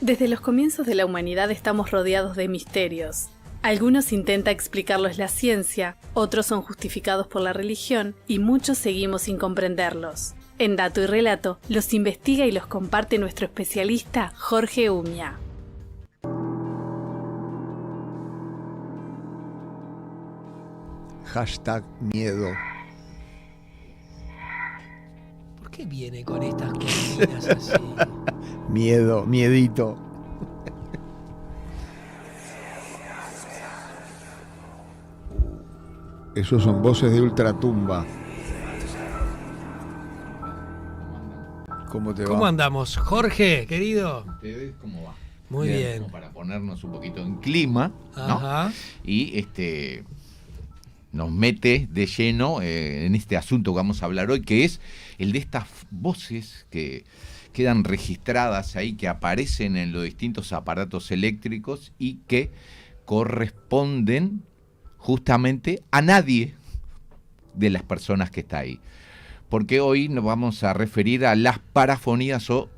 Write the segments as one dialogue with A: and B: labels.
A: Desde los comienzos de la humanidad estamos rodeados de misterios. Algunos intenta explicarlos la ciencia, otros son justificados por la religión y muchos seguimos sin comprenderlos. En Dato y Relato los investiga y los comparte nuestro especialista Jorge Umia.
B: #miedo.
C: ¿Por qué viene con estas cocinas así?
B: Miedo, miedito. Esos son voces de ultratumba. ¿Cómo te va?
C: ¿Cómo andamos? Jorge, querido.
D: ¿Ustedes cómo va?
C: Muy bien.
D: Como para ponernos un poquito en clima, ¿no?
C: Ajá.
D: Y nos mete de lleno en este asunto que vamos a hablar hoy, que es el de estas voces que quedan registradas ahí, que aparecen en los distintos aparatos eléctricos y que corresponden justamente a nadie de las personas que está ahí. Porque hoy nos vamos a referir a las parafonías o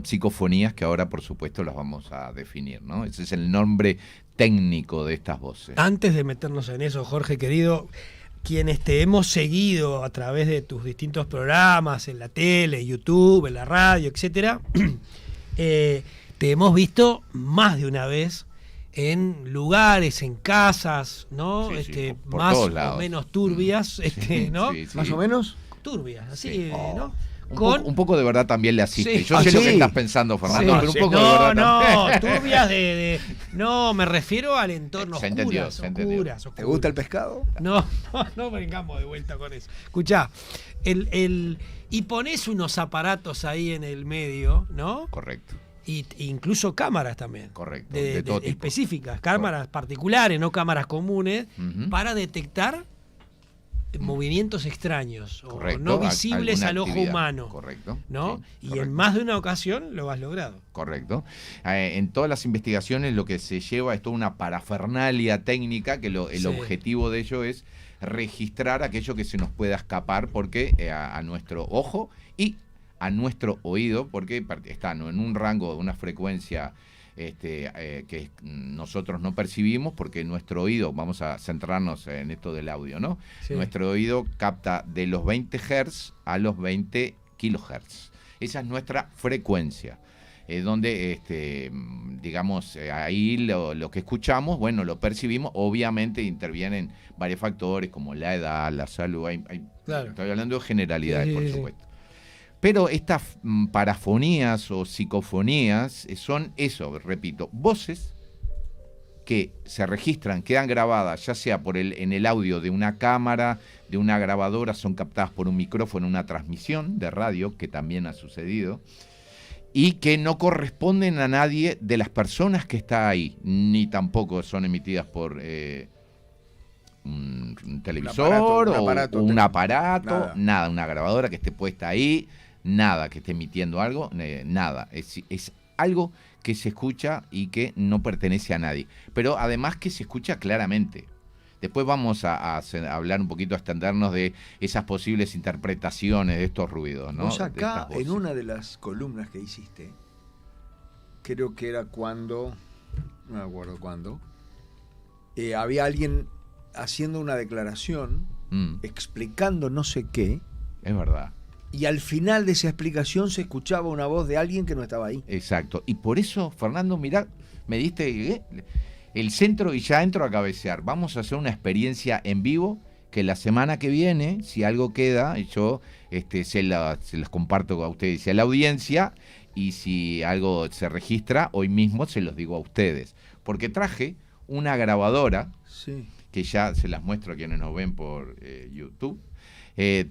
D: psicofonías, que ahora por supuesto las vamos a definir, ¿no? Ese es el nombre técnico de estas voces.
C: Antes de meternos en eso, Jorge, querido, quienes te hemos seguido a través de tus distintos programas, en la tele, YouTube, en la radio, etcétera, te hemos visto más de una vez en lugares, en casas, ¿no?
D: Sí, por
C: más
D: todos
C: o
D: lados.
C: menos turbias, ¿no?
D: Sí, sí.
B: ¿Más o menos?
C: Turbias, así,
D: Sí.
C: ¿no?
D: Un poco de verdad también le asiste.
C: Sí.
D: Yo sé lo que
B: sí.
D: estás pensando, Fernando,
C: Sí,
D: pero
C: sí.
D: un poco de verdad
C: No,
D: también.
C: turbias No, me refiero al entorno
D: Se entendió, se entendió.
C: oscuras.
B: ¿Te gusta el pescado?
C: No vengamos de vuelta con eso. Escuchá, y ponés unos aparatos ahí en el medio, ¿no?
D: Correcto.
C: Y incluso cámaras también.
D: Correcto,
C: De
D: de todo tipo.
C: específicas, cámaras particulares, no cámaras comunes,
D: Ujú.
C: para detectar movimientos extraños
D: Correcto,
C: o no visibles
D: alguna
C: al ojo
D: actividad.
C: humano.
D: Correcto.
C: ¿no?
D: Sí,
C: Y
D: correcto.
C: en más de una ocasión lo has logrado.
D: Correcto. En todas las investigaciones lo que se lleva es toda una parafernalia técnica, que el
C: Sí.
D: objetivo de ello es registrar aquello que se nos pueda escapar, porque a nuestro ojo y a nuestro oído, porque están en un rango de una frecuencia que nosotros no percibimos, porque nuestro oído, vamos a centrarnos en esto del audio, ¿no?
C: Sí.
D: Nuestro oído capta de los 20 Hz a los 20 kHz. Esa es nuestra frecuencia. Donde, digamos, ahí lo que escuchamos, bueno, lo percibimos. Obviamente intervienen varios factores como la edad, la salud.
C: Claro.
D: Estoy hablando de generalidades,
C: Sí,
D: por
C: sí, sí.
D: supuesto. Pero estas parafonías o psicofonías son eso, repito, voces que se registran, quedan grabadas, ya sea en el audio de una cámara, de una grabadora, son captadas por un micrófono, una transmisión de radio, que también ha sucedido, y que no corresponden a nadie de las personas que está ahí, ni tampoco son emitidas por un televisor o un aparato, nada, una grabadora que esté puesta ahí, nada que esté emitiendo algo, nada. Es algo que se escucha y que no pertenece a nadie. Pero además que se escucha claramente. Después vamos a hablar un poquito, a extendernos de esas posibles interpretaciones de estos ruidos, ¿no?
B: Vos
D: De
B: acá,
D: estas voces.
B: en una de las columnas que hiciste, creo que era cuando, no me acuerdo cuándo, había alguien haciendo una declaración, explicando no sé qué,
D: Es verdad.
B: y al final de esa explicación se escuchaba una voz de alguien que no estaba ahí.
D: Exacto. Y por eso, Fernando, mirá, me diste el centro y ya entro a cabecear. Vamos a hacer una experiencia en vivo que la semana que viene, si algo queda, yo se las comparto a ustedes y a la audiencia, y si algo se registra, hoy mismo se los digo a ustedes. Porque traje una grabadora,
B: Sí.
D: que ya se las muestro a quienes nos ven por YouTube.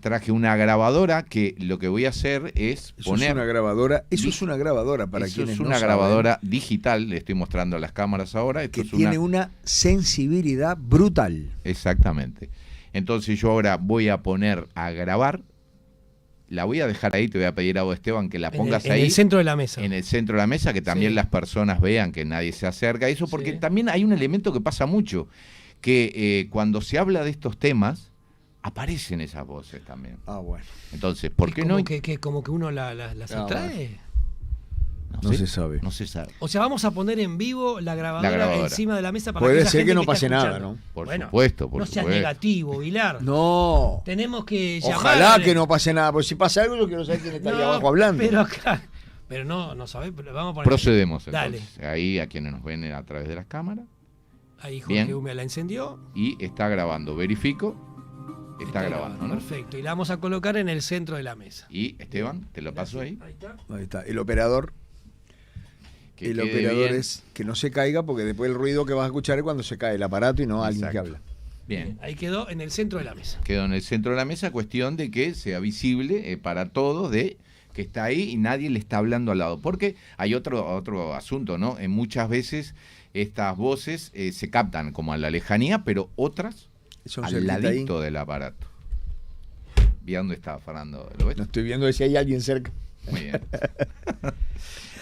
D: Traje una grabadora que lo que voy a hacer es
B: Eso
D: poner...
B: es una grabadora. Eso es una grabadora para
D: Eso
B: quienes
D: es
B: no
D: una
B: saben,
D: grabadora digital, le estoy mostrando a las cámaras ahora. Esto
B: que
D: es
B: tiene una sensibilidad brutal.
D: Exactamente. Entonces yo ahora voy a poner a grabar. La voy a dejar ahí, te voy a pedir a vos, Esteban, que la pongas
C: en
D: ahí.
C: el centro de la mesa.
D: En el centro de la mesa, que también
C: Sí.
D: las personas vean que nadie se acerca a eso, porque
C: Sí.
D: también hay un elemento que pasa mucho, que cuando se habla de estos temas, aparecen esas voces también.
B: Ah, bueno.
D: Entonces, ¿por qué
C: como
D: no?
C: como que uno las
B: Ah,
C: atrae.
B: No se sabe.
D: No se sabe.
C: O sea, vamos a poner en vivo la grabadora encima de la mesa para
B: Puede
C: que esa
B: ser
C: gente
B: que no
C: está
B: pase nada,
C: escuchando.
B: ¿no?
D: Por supuesto.
C: No seas negativo, Vilar.
B: No.
C: Tenemos que llamarle.
B: Ojalá que no pase nada, porque si pasa algo yo quiero saber quién está ahí abajo hablando.
C: Pero no sabés, vamos a poner.
D: Procedemos
C: Dale.
D: entonces. Ahí a quienes nos ven a través de las cámaras.
C: Ahí Jorge Umea la encendió.
D: Y está grabando. Verifico. Está grabando, ¿no?
C: Perfecto. Y la vamos a colocar en el centro de la mesa.
D: Y Esteban, te lo paso ahí.
B: Ahí está. El operador. El operador es que no se caiga, porque después el ruido que vas a escuchar es cuando se cae el aparato y no alguien que habla.
D: Bien.
C: Ahí quedó en el centro de la mesa.
D: Quedó en el centro de la mesa, cuestión de que sea visible para todos, de que está ahí y nadie le está hablando al lado. Porque hay otro asunto, ¿no? Muchas veces estas voces se captan como a la lejanía, pero otras al ladito del aparato. ¿Vi dónde estaba Fernando? ¿Lo ves?
B: No estoy viendo si hay alguien cerca.
D: Muy bien.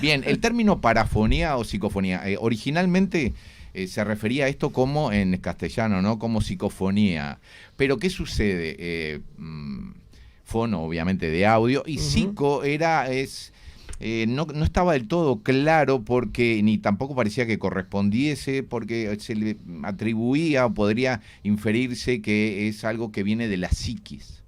D: Bien, el término parafonía o psicofonía, originalmente se refería a esto como en castellano, ¿no? Como psicofonía. Pero ¿qué sucede? Fono, obviamente, de audio, y psico no estaba del todo claro, porque ni tampoco parecía que correspondiese, porque se le atribuía o podría inferirse que es algo que viene de la psiquis,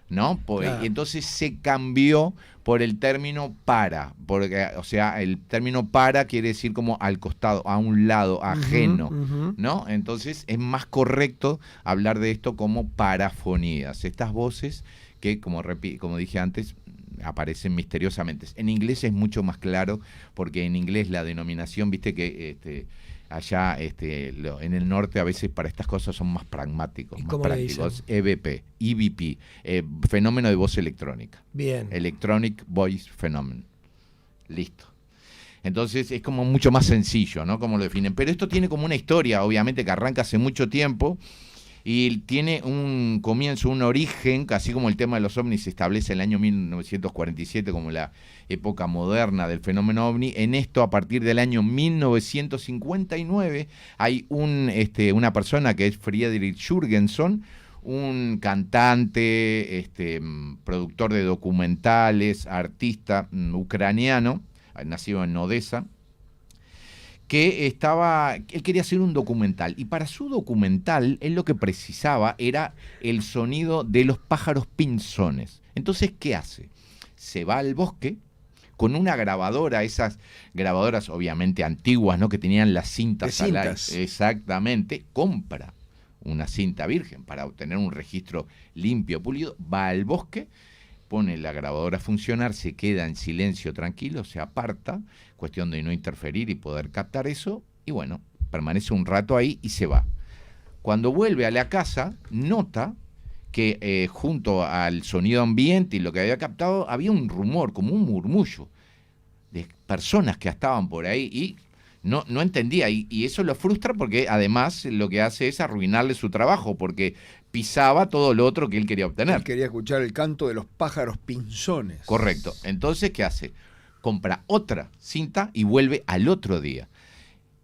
D: ¿no? Claro. Entonces se cambió por el término para, porque, o sea, el término para quiere decir como al costado, a un lado, ajeno, ¿no? Entonces es más correcto hablar de esto como parafonías, estas voces que, como dije antes, aparecen misteriosamente. En inglés es mucho más claro, porque en inglés la denominación, viste que allá en el norte a veces para estas cosas son más pragmáticos, más prácticos. EVP, fenómeno de voz electrónica.
C: Bien.
D: Electronic Voice Phenomenon. Listo. Entonces es como mucho más sencillo, ¿no? Como lo definen. Pero esto tiene como una historia, obviamente, que arranca hace mucho tiempo. Y tiene un comienzo, un origen, así como el tema de los ovnis se establece en el año 1947 como la época moderna del fenómeno ovni. En esto, a partir del año 1959, hay una persona que es Friedrich Jürgenson, un cantante, productor de documentales, artista ucraniano, nacido en Odessa, que él quería hacer un documental, y para su documental él lo que precisaba era el sonido de los pájaros pinzones. Entonces, ¿qué hace? Se va al bosque con una grabadora, esas grabadoras obviamente antiguas, ¿no? Que tenían las cintas al aire. Exactamente, compra una cinta virgen para obtener un registro limpio, pulido, va al bosque, pone la grabadora a funcionar, se queda en silencio tranquilo, se aparta, cuestión de no interferir y poder captar eso, y bueno, permanece un rato ahí y se va. Cuando vuelve a la casa, nota que junto al sonido ambiente y lo que había captado, había un rumor, como un murmullo, de personas que estaban por ahí, y no entendía, y eso lo frustra, porque además lo que hace es arruinarle su trabajo, porque pisaba todo lo otro que él quería obtener.
B: Él quería escuchar el canto de los pájaros pinzones.
D: Correcto. Entonces, ¿qué hace? Compra otra cinta y vuelve al otro día.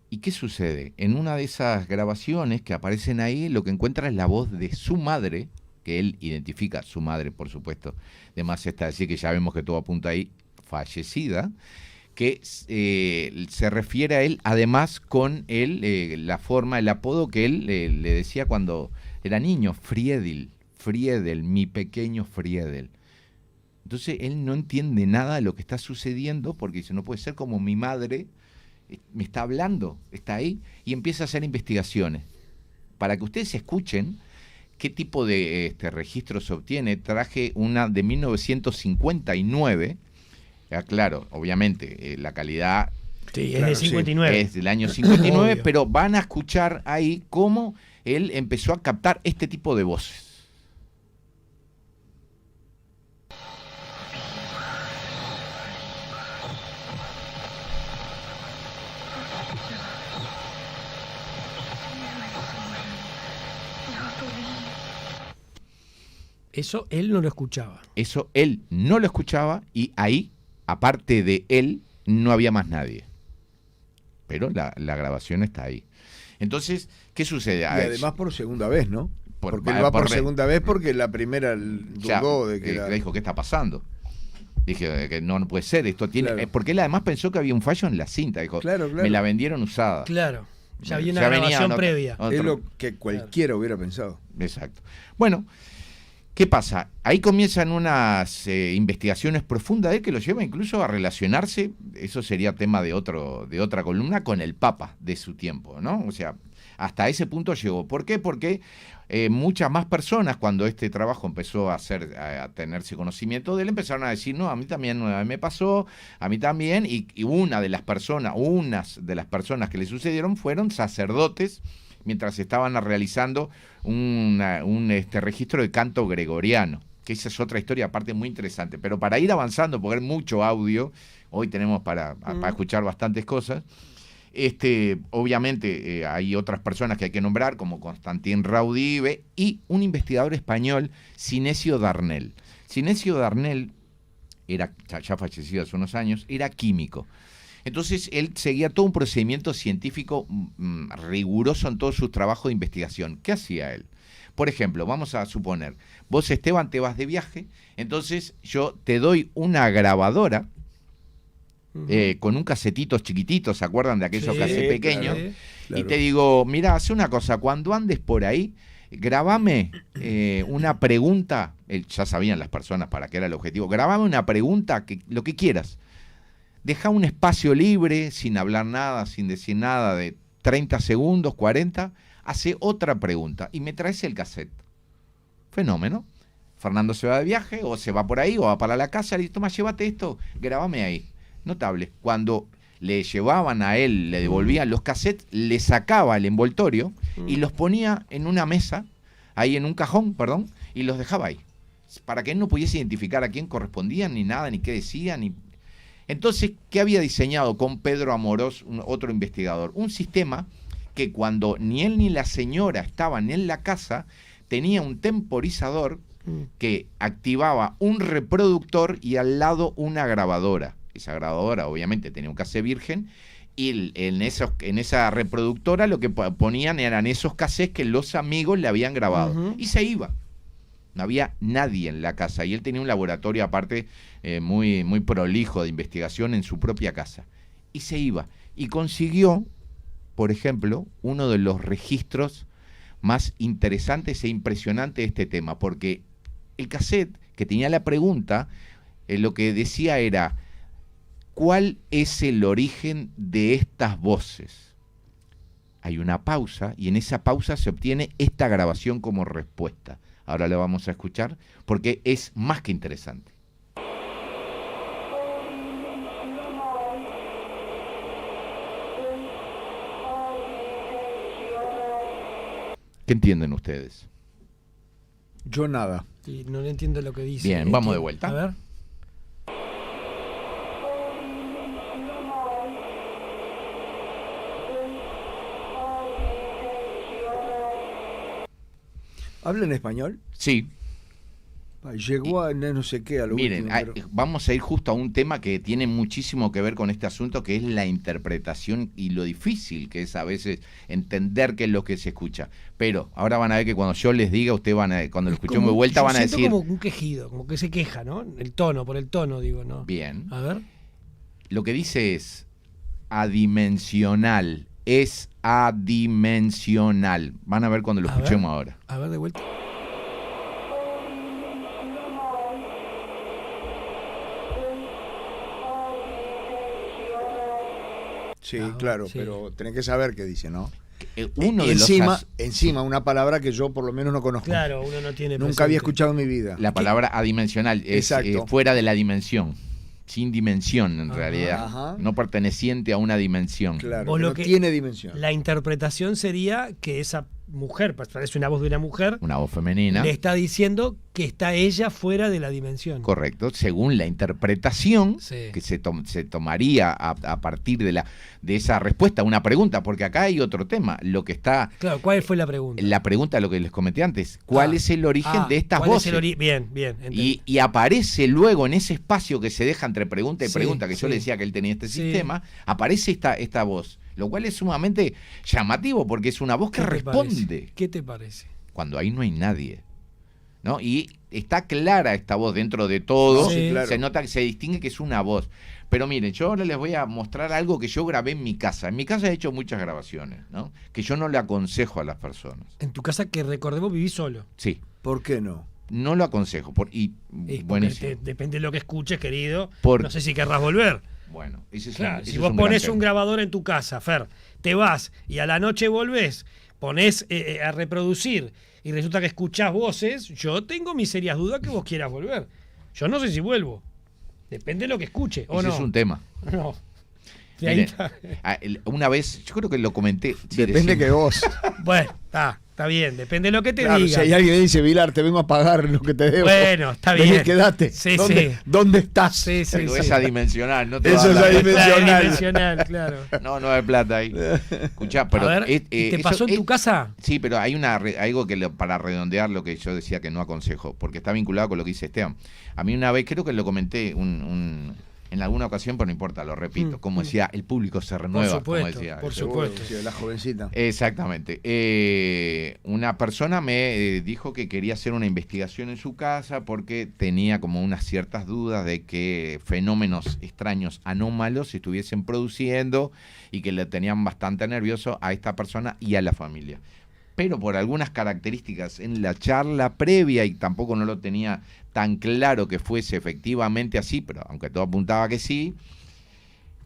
D: ¿Y qué sucede? En una de esas grabaciones que aparecen ahí, lo que encuentra es la voz de su madre, que él identifica, su madre, por supuesto. Además está decir que ya vemos que todo apunta ahí, fallecida, que se refiere a él, además, con la forma, el apodo que él le decía cuando era niño, Friedel, mi pequeño Friedel. Entonces él no entiende nada de lo que está sucediendo, porque dice, no puede ser, como mi madre me está hablando, está ahí, y empieza a hacer investigaciones. Para que ustedes escuchen qué tipo de registro se obtiene, traje una de 1959. Claro, obviamente, la calidad
C: sí, es de 59.
D: Es del año 59, pero van a escuchar ahí cómo él empezó a captar este tipo de voces.
C: Eso él no lo escuchaba.
D: Eso él no lo escuchaba, y ahí, aparte de él, no había más nadie. Pero la grabación está ahí. Entonces, ¿qué sucede?
B: Y además por segunda vez, ¿no? Porque él va por segunda vez, porque la primera dudó de que
D: le dijo, ¿qué está pasando? Dije que no puede ser, esto tiene...
B: Claro.
D: Porque él además pensó que había un fallo en la cinta. Dijo,
B: Claro.
D: me la vendieron usada.
C: Claro. Ya había una
D: Ya venía
C: grabación
D: otra-
C: previa.
D: otra-
B: Es lo que cualquiera hubiera pensado.
D: Exacto. Bueno, ¿qué pasa? Ahí comienzan unas investigaciones profundas de él que lo lleva incluso a relacionarse, eso sería tema de otra columna, con el Papa de su tiempo, ¿no? O sea, hasta ese punto llegó. ¿Por qué? Porque muchas más personas, cuando este trabajo empezó a tenerse conocimiento de él, empezaron a decir, no, a mí también me pasó, a mí también, y unas de las personas que le sucedieron fueron sacerdotes, mientras estaban realizando un registro de canto gregoriano, que esa es otra historia aparte muy interesante. Pero para ir avanzando, porque hay mucho audio, hoy tenemos para escuchar bastantes cosas, obviamente hay otras personas que hay que nombrar, como Constantin Raudive y un investigador español, Sinesio Darnell. Sinesio Darnell era ya fallecido hace unos años, era químico. Entonces él seguía todo un procedimiento científico riguroso en todos sus trabajos de investigación. ¿Qué hacía él? Por ejemplo, vamos a suponer, vos, Esteban, te vas de viaje, entonces yo te doy una grabadora con un casetito chiquitito, ¿se acuerdan de aquellos cassettes pequeños?
B: Claro.
D: Y te digo, mira, hace una cosa, cuando andes por ahí, grabame una pregunta, ya sabían las personas para qué era el objetivo, grabame una pregunta, lo que quieras. Deja un espacio libre, sin hablar nada, sin decir nada, de 30 segundos, 40, hace otra pregunta y me traes el cassette. Fenómeno. Fernando se va de viaje, o se va por ahí, o va para la casa, y toma, llévate esto, grabame ahí. Notable. Cuando le llevaban a él, le devolvían los cassettes, le sacaba el envoltorio y los ponía en una mesa, ahí en un cajón, perdón, y los dejaba ahí. Para que él no pudiese identificar a quién correspondían, ni nada, ni qué decían, ni... Entonces, ¿qué había diseñado con Pedro Amorós, otro investigador? Un sistema que cuando ni él ni la señora estaban en la casa, tenía un temporizador que activaba un reproductor y al lado una grabadora. Esa grabadora obviamente tenía un cassette virgen y en esa reproductora lo que ponían eran esos cassettes que los amigos le habían grabado. Y se iba. No había nadie en la casa y él tenía un laboratorio aparte muy, muy prolijo de investigación en su propia casa. Y se iba. Y consiguió, por ejemplo, uno de los registros más interesantes e impresionantes de este tema, porque el cassette que tenía la pregunta, lo que decía era, ¿cuál es el origen de estas voces? Hay una pausa y en esa pausa se obtiene esta grabación como respuesta. Ahora la vamos a escuchar porque es más que interesante. ¿Qué entienden ustedes?
B: Yo nada.
C: Y no le entiendo lo que dice.
D: Bien, vamos de vuelta.
C: A ver.
B: ¿Habla en español?
D: Sí.
B: Llegó a no sé qué a lo
D: Miren,
B: último, pero...
D: vamos a ir justo a un tema que tiene muchísimo que ver con este asunto, que es la interpretación y lo difícil que es a veces entender qué es lo que se escucha. Pero ahora van a ver que cuando yo les diga, ustedes cuando lo escuchemos de vuelta van a decir...
C: como un quejido, como que se queja, ¿no? Por el tono, digo, ¿no?
D: Bien.
C: A ver.
D: Lo que dice es adimensional, es adimensional. Van a ver cuando lo escuchemos ahora.
C: A ver, de vuelta.
B: Sí, claro,
C: sí.
B: pero tenés que saber qué dice, ¿no?
D: Uno de
B: encima una palabra que yo por lo menos no conozco.
C: Claro, uno no tiene
B: Nunca
C: presente.
B: había escuchado en mi vida.
D: La palabra adimensional es fuera de la dimensión, sin dimensión en realidad,
B: ajá.
D: no perteneciente a una dimensión.
B: Claro,
C: O
B: que
C: lo
B: no
C: que-
B: tiene dimensión.
C: La interpretación sería que esa mujer, parece una voz de una mujer,
D: Una voz femenina.
C: le está diciendo que está ella fuera de la dimensión.
D: Correcto, según la interpretación
C: Sí.
D: que se tomaría a partir de esa respuesta a una pregunta, porque acá hay otro tema, lo que está...
C: Claro, ¿cuál fue la pregunta?
D: La pregunta, lo que les comenté antes, ¿cuál es el origen de estas
C: ¿cuál
D: voces?
C: es el bien, entendí.
D: Y aparece luego en ese espacio que se deja entre pregunta y
C: Sí,
D: pregunta, que yo
C: sí.
D: le decía que él tenía este
C: Sí.
D: sistema, aparece esta voz, lo cual es sumamente llamativo porque es una voz que
C: ¿Qué te
D: responde
C: parece? ¿Qué te parece?
D: cuando ahí no hay nadie. ¿no? Y está clara esta voz dentro de todo,
C: Sí,
B: claro.
D: se nota que se distingue que es una voz. Pero miren, yo ahora les voy a mostrar algo que yo grabé en mi casa. En mi casa he hecho muchas grabaciones, ¿no? Que yo no le aconsejo a las personas.
C: En tu casa, que recordemos, vivís solo.
D: Sí,
B: ¿Por qué no?
D: no lo aconsejo. Buenísimo.
C: Depende de lo que escuches, querido.
D: Por-
C: No sé si querrás volver.
D: Bueno, ese es
C: Claro,
D: ese
C: si
D: es
C: vos
D: un gran
C: pones
D: tema.
C: un grabador en tu casa, Fer, te vas y a la noche volvés, ponés a reproducir y resulta que escuchás voces, yo tengo mis serias dudas que vos quieras volver. Yo no sé si vuelvo. Depende de lo que escuche, ¿o
D: Ese
C: no?
D: es un tema.
C: No. De ahí
D: Miren,
C: está.
D: una vez, yo creo que lo comenté. Sí,
B: Depende
D: decime.
B: que vos.
C: Bueno, está bien, depende de lo que te
B: Claro, si
C: diga.
B: hay alguien que dice, Vilar, te vengo a pagar lo que te debo.
C: Bueno, está
B: Vení,
C: bien.
B: quedate.
C: Sí,
B: ¿Dónde,
C: sí.
B: ¿Dónde estás?
C: Sí, sí,
D: Pero
C: sí.
D: es adimensional, no te
B: Eso
D: va a
B: es
D: dar la-
B: adimensional.
C: Dimensional, claro.
D: No hay plata ahí. Escuchá, pero
C: A ver, ¿y te
D: eso
C: pasó en tu casa?
D: Sí, pero hay algo que para redondear lo que yo decía que no aconsejo, porque está vinculado con lo que dice Esteban. A mí una vez, creo que lo comenté en alguna ocasión, pero no importa, lo repito. Como decía, el público se renueva.
C: supuesto,
D: como decía.
C: por
B: Seguro,
C: supuesto.
B: sí, la jovencita.
D: Exactamente. Una persona me dijo que quería hacer una investigación en su casa porque tenía como unas ciertas dudas de que fenómenos extraños, anómalos, se estuviesen produciendo y que le tenían bastante nervioso a esta persona y a la familia. Pero por algunas características en la charla previa, y tampoco no lo tenía tan claro que fuese efectivamente así, pero aunque todo apuntaba que sí,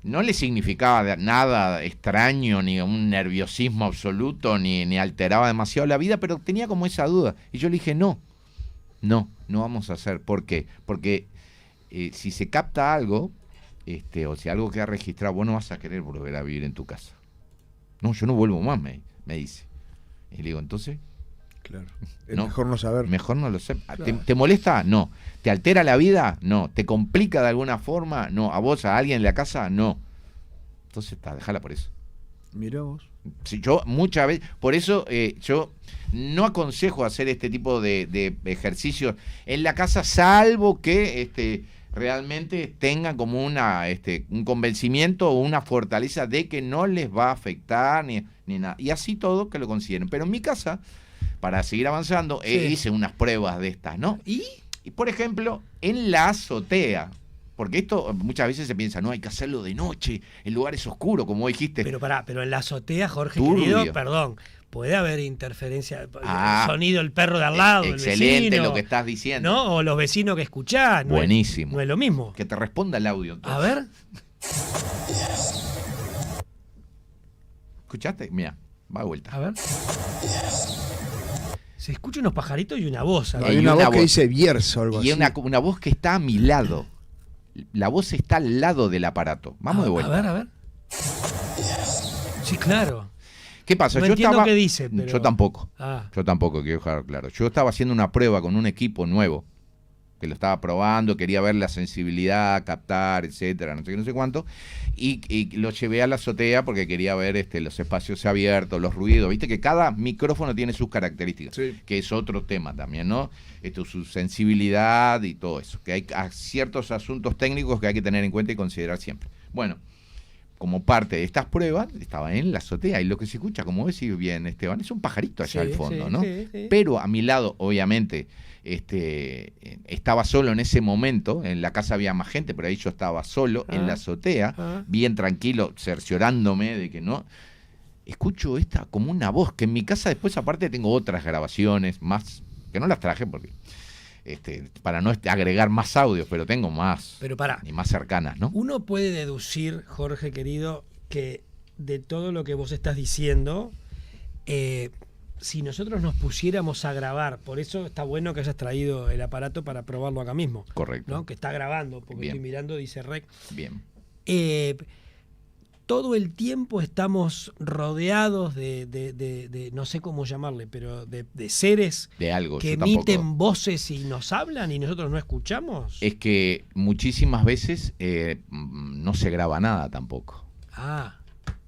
D: no le significaba nada extraño, ni un nerviosismo absoluto, ni alteraba demasiado la vida, pero tenía como esa duda. Y yo le dije, no vamos a hacer. ¿Por qué? Porque si se capta algo, o si algo queda registrado, vos no vas a querer volver a vivir en tu casa. No, yo no vuelvo más, me dice. Y le digo, entonces,
B: Claro. Es
D: No.
B: mejor no saber.
D: mejor no lo sé.
C: Claro.
D: ¿Te molesta? No. ¿Te altera la vida? No. ¿Te complica de alguna forma? No. ¿A vos, a alguien en la casa? No. Entonces, déjala por eso.
B: Mirá vos.
D: Si yo muchas veces, por eso yo no aconsejo hacer este tipo de ejercicios en la casa, salvo que realmente tengan como un convencimiento o una fortaleza de que no les va a afectar ni nada. Y así todo que lo consideren. Pero en mi casa, para seguir avanzando,
C: Sí.
D: hice unas pruebas de estas, ¿no? Y, por ejemplo, en la azotea. Porque esto muchas veces se piensa, no, hay que hacerlo de noche, el lugar es oscuro, como dijiste.
C: Pero en la azotea, Jorge,
D: Turbio.
C: querido, perdón, puede haber interferencia,
D: Ah,
C: sonido del perro de al lado, el
D: excelente
C: vecino,
D: lo que estás diciendo.
C: ¿no? O los vecinos que escuchás. No
D: Buenísimo.
C: no es lo mismo.
D: Que te responda el audio.
C: A
D: Entonces.
C: ver,
D: ¿Escuchaste? Mira, va de vuelta.
C: a ver. Se escucha unos pajaritos y una voz.
D: Hay
C: ¿verdad?
B: Hay una
D: una
B: voz que
D: voz.
B: dice Bierzo o algo
D: Y
B: así.
D: una voz que está a mi lado. La voz está al lado del aparato. Vamos de vuelta.
C: A ver. Sí, claro.
D: ¿Qué pasa?
C: No
D: Yo
C: entiendo
D: estaba.
C: qué dice, pero-
D: Yo tampoco.
C: Ah,
D: Yo tampoco, quiero dejar claro. Yo estaba haciendo una prueba con un equipo nuevo, que lo estaba probando, quería ver la sensibilidad, captar, etcétera, no sé qué, no sé cuánto, y lo llevé a la azotea porque quería ver los espacios abiertos, los ruidos, viste que cada micrófono tiene sus características,
B: Sí.
D: que es otro tema también, ¿no? Su sensibilidad y todo eso, que hay ciertos asuntos técnicos que hay que tener en cuenta y considerar siempre. Bueno, como parte de estas pruebas, estaba en la azotea y lo que se escucha, como decís bien, Esteban, es un pajarito allá
C: Sí,
D: al fondo,
C: sí,
D: ¿no?
C: sí.
D: Pero a mi lado, obviamente, estaba solo en ese momento, en la casa había más gente, pero ahí yo estaba solo en la azotea, bien tranquilo, cerciorándome de que no. Escucho como una voz, que en mi casa después aparte tengo otras grabaciones más, que no las traje porque para no agregar más audios, pero tengo más
C: Pero pará.
D: y más cercanas, ¿no?
C: Uno puede deducir, Jorge querido, que de todo lo que vos estás diciendo, si nosotros nos pusiéramos a grabar, por eso está bueno que hayas traído el aparato para probarlo acá mismo,
D: Correcto.
C: ¿no? Que está grabando, porque
D: Bien.
C: estoy mirando, dice rec.
D: Bien.
C: Todo el tiempo estamos rodeados de no sé cómo llamarle, pero de seres
D: De algo.
C: que
D: yo tampoco.
C: emiten voces y nos hablan y nosotros no escuchamos.
D: Es que muchísimas veces no se graba nada tampoco.
C: Ah,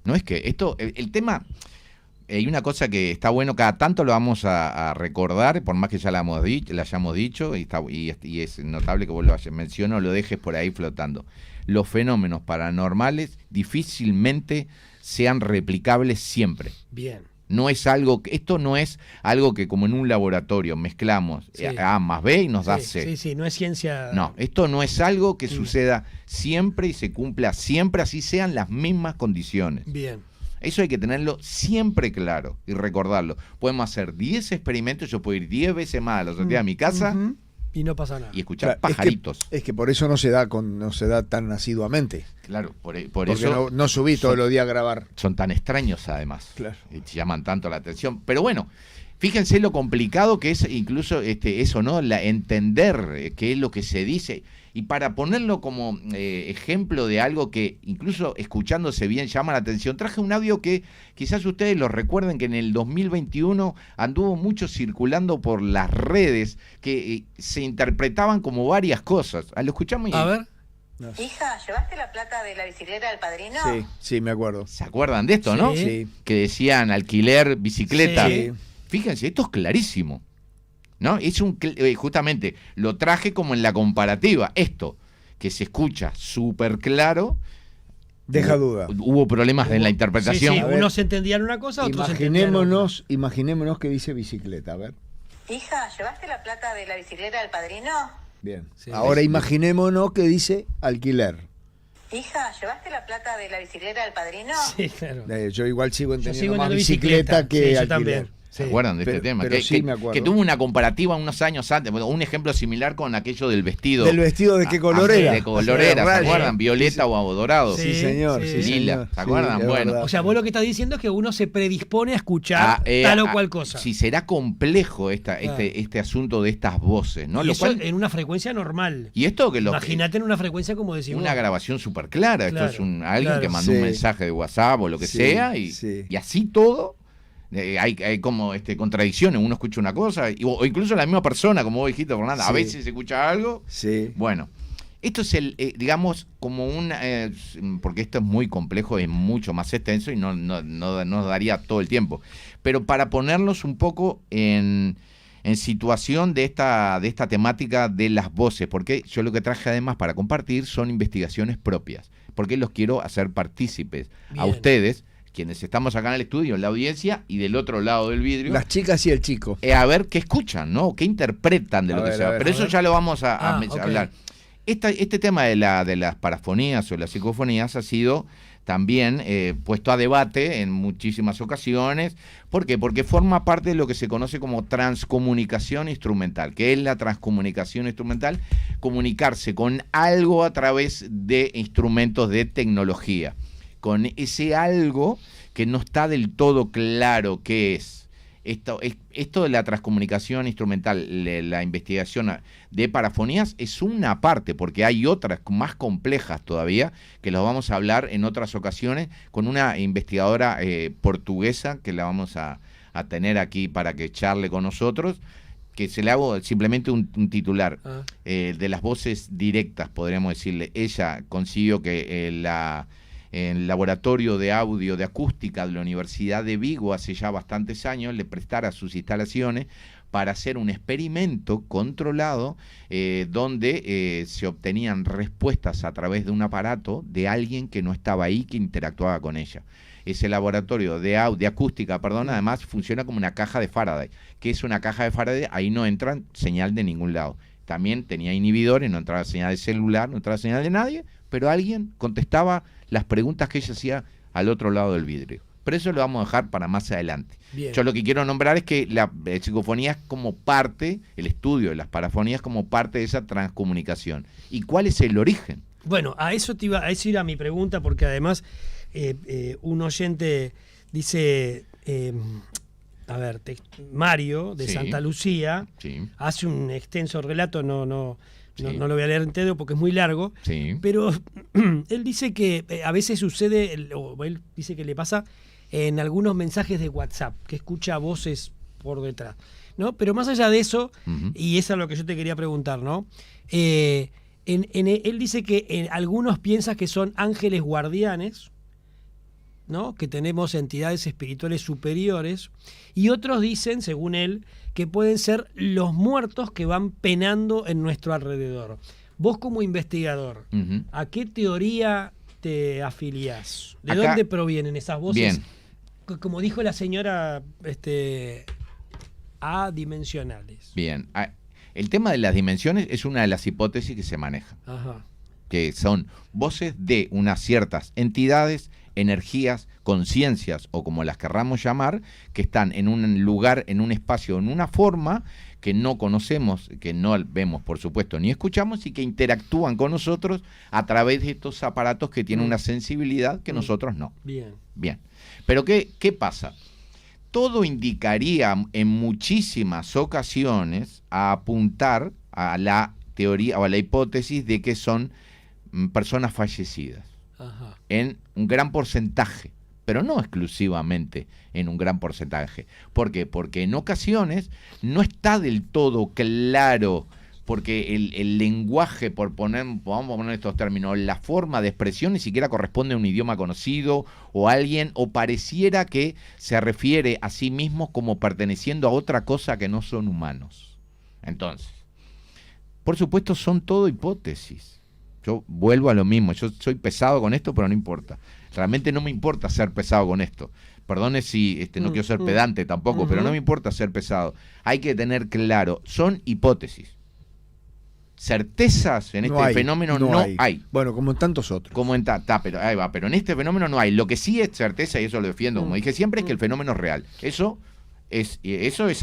D: No es que el tema, hay una cosa que está bueno, cada tanto lo vamos a recordar, por más que ya la hayamos dicho, y es notable que vos lo menciono, lo dejes por ahí flotando. Los fenómenos paranormales difícilmente sean replicables siempre.
C: bien.
D: Esto no es algo que como en un laboratorio mezclamos A más B y nos da C.
C: Sí, no es ciencia.
D: No, esto no es algo que suceda siempre y se cumpla siempre, así sean las mismas condiciones.
C: Bien.
D: Eso hay que tenerlo siempre claro y recordarlo. Podemos hacer 10 experimentos, yo puedo ir 10 veces más a la sociedad de mi casa
C: y no pasa nada.
D: Y escuchar pajaritos.
B: Es que por eso no se da tan asiduamente.
D: Claro, por
B: porque
D: eso
B: no subí todos los días a grabar.
D: Son tan extraños además.
B: Claro.
D: Y llaman tanto la atención. Pero bueno, fíjense lo complicado que es incluso eso, ¿no? Entender qué es lo que se dice. Y para ponerlo como ejemplo de algo que incluso escuchándose bien llama la atención, traje un audio que quizás ustedes lo recuerden, que en el 2021 anduvo mucho circulando por las redes, que se interpretaban como varias cosas. ¿Lo escuchamos?
C: A ver.
E: Hija, ¿llevaste la plata de la bicicleta del padrino?
B: Sí, me acuerdo.
D: ¿Se acuerdan de esto, no?
B: Sí.
D: Que decían alquiler, bicicleta.
B: Sí.
D: Fíjense, esto es clarísimo, ¿no? Es justamente lo traje como en la comparativa. Esto, que se escucha súper claro.
B: Deja duda.
D: Hubo problemas en la interpretación.
C: Sí, unos entendían una cosa, otros entendían otra.
B: Imaginémonos que dice bicicleta, a ver.
E: Hija, ¿llevaste la plata de la bicicleta del padrino?
B: Bien.
C: Sí.
B: Ahora imaginémonos que dice alquiler.
E: Hija, ¿llevaste la plata de la bicicleta del padrino?
C: Sí, claro.
B: Yo igual sigo entendiendo más
C: bicicleta
B: que
C: sí, yo
B: alquiler.
C: también.
D: ¿Se acuerdan de este tema?
B: Pero sí me acuerdo.
D: Que tuvo una comparativa unos años antes, un ejemplo similar con aquello del vestido.
B: ¿Del vestido de qué color era?
D: De color era, ¿se acuerdan? Violeta o dorado.
B: Sí, señor.
C: Sí.
D: Lila, ¿se acuerdan? Bueno.
C: O sea, vos lo que estás diciendo es que uno se predispone a escuchar tal o cual cosa.
D: Si será complejo este asunto de estas voces, ¿no?
C: Y
D: Lo
C: eso
D: cual,
C: en una frecuencia normal.
D: y esto que
C: Imagínate en una frecuencia como decimos.
D: una grabación súper clara.
C: Claro,
D: Esto es alguien que mandó
B: Sí.
D: un mensaje de WhatsApp o lo que
B: Sí,
D: sea, y así todo. Hay como contradicciones, uno escucha una cosa, o incluso la misma persona, como vos dijiste, Fernanda, a veces se escucha algo.
B: Sí.
D: Bueno, esto es digamos, como porque esto es muy complejo, es mucho más extenso y no nos daría todo el tiempo. Pero para ponernos un poco en situación de esta temática de las voces, porque yo lo que traje además para compartir son investigaciones propias, porque los quiero hacer partícipes a ustedes, quienes estamos acá en el estudio, en la audiencia, y del otro lado del vidrio.
B: Las chicas y el chico.
D: A ver qué escuchan, ¿no? Qué interpretan de lo que sea. Pero eso ya lo vamos a hablar. Este tema de las parafonías o las psicofonías ha sido también puesto a debate en muchísimas ocasiones. ¿Por qué? Porque forma parte de lo que se conoce como transcomunicación instrumental. ¿Qué es la transcomunicación instrumental? Comunicarse con algo a través de instrumentos de tecnología. Con ese algo que no está del todo claro qué es. Esto de la transcomunicación instrumental, la investigación de parafonías es una parte, porque hay otras más complejas todavía, que las vamos a hablar en otras ocasiones con una investigadora portuguesa que la vamos a tener aquí para que charle con nosotros, que se le hago simplemente un titular de las voces directas, podríamos decirle. Ella consiguió que en el laboratorio de audio de acústica de la Universidad de Vigo hace ya bastantes años le prestara sus instalaciones para hacer un experimento controlado donde se obtenían respuestas a través de un aparato de alguien que no estaba ahí, que interactuaba con ella. Ese laboratorio de acústica, además funciona como una caja de Faraday. ¿Qué es una caja de Faraday? Ahí no entra señal de ningún lado. También tenía inhibidores, no entraba señal de celular, no entraba señal de nadie, pero alguien contestaba las preguntas que ella hacía al otro lado del vidrio. Pero eso lo vamos a dejar para más adelante.
C: Bien.
D: Yo lo que quiero nombrar es que la psicofonía es como parte, el estudio de las parafonías como parte de esa transcomunicación. ¿Y cuál es el origen?
C: Bueno, a eso era mi pregunta, porque además un oyente dice, Mario de Santa Lucía hace un extenso relato, no lo voy a leer entero porque es muy largo, pero él dice que a veces sucede, él dice que le pasa en algunos mensajes de WhatsApp, que escucha voces por detrás, ¿no? Pero más allá de eso, y eso es lo que yo te quería preguntar, ¿no? Él dice que algunos piensan que son ángeles guardianes, ¿no? Que tenemos entidades espirituales superiores, y otros dicen, según él, que pueden ser los muertos que van penando en nuestro alrededor. Vos como investigador, ¿a qué teoría te afiliás? ¿De dónde provienen esas voces?
D: Bien.
C: como dijo la señora, adimensionales.
D: Bien. El tema de las dimensiones es una de las hipótesis que se maneja.
C: Ajá.
D: Que son voces de unas ciertas entidades, energías, conciencias o como las querramos llamar, que están en un lugar, en un espacio, en una forma que no conocemos, que no vemos por supuesto ni escuchamos y que interactúan con nosotros a través de estos aparatos que tienen una sensibilidad que nosotros no. Bien. Pero ¿qué pasa? Todo indicaría en muchísimas ocasiones a apuntar a la teoría o a la hipótesis de que son personas fallecidas.
C: Ajá.
D: En un gran porcentaje, pero no exclusivamente en un gran porcentaje. ¿Por qué? Porque en ocasiones no está del todo claro, porque el lenguaje, vamos a poner estos términos, la forma de expresión ni siquiera corresponde a un idioma conocido o a alguien, o pareciera que se refiere a sí mismo como perteneciendo a otra cosa que no son humanos. Entonces, por supuesto son todo hipótesis. Yo vuelvo a lo mismo, yo soy pesado con esto, pero no importa. Realmente no me importa ser pesado con esto. Perdone si no quiero ser pedante tampoco, pero no me importa ser pesado. Hay que tener claro, son hipótesis. Certezas en este fenómeno no hay.
B: Bueno, como en tantos otros.
D: Pero ahí va, pero en este fenómeno no hay. Lo que sí es certeza, y eso lo defiendo, como dije siempre, es que el fenómeno es real. Eso es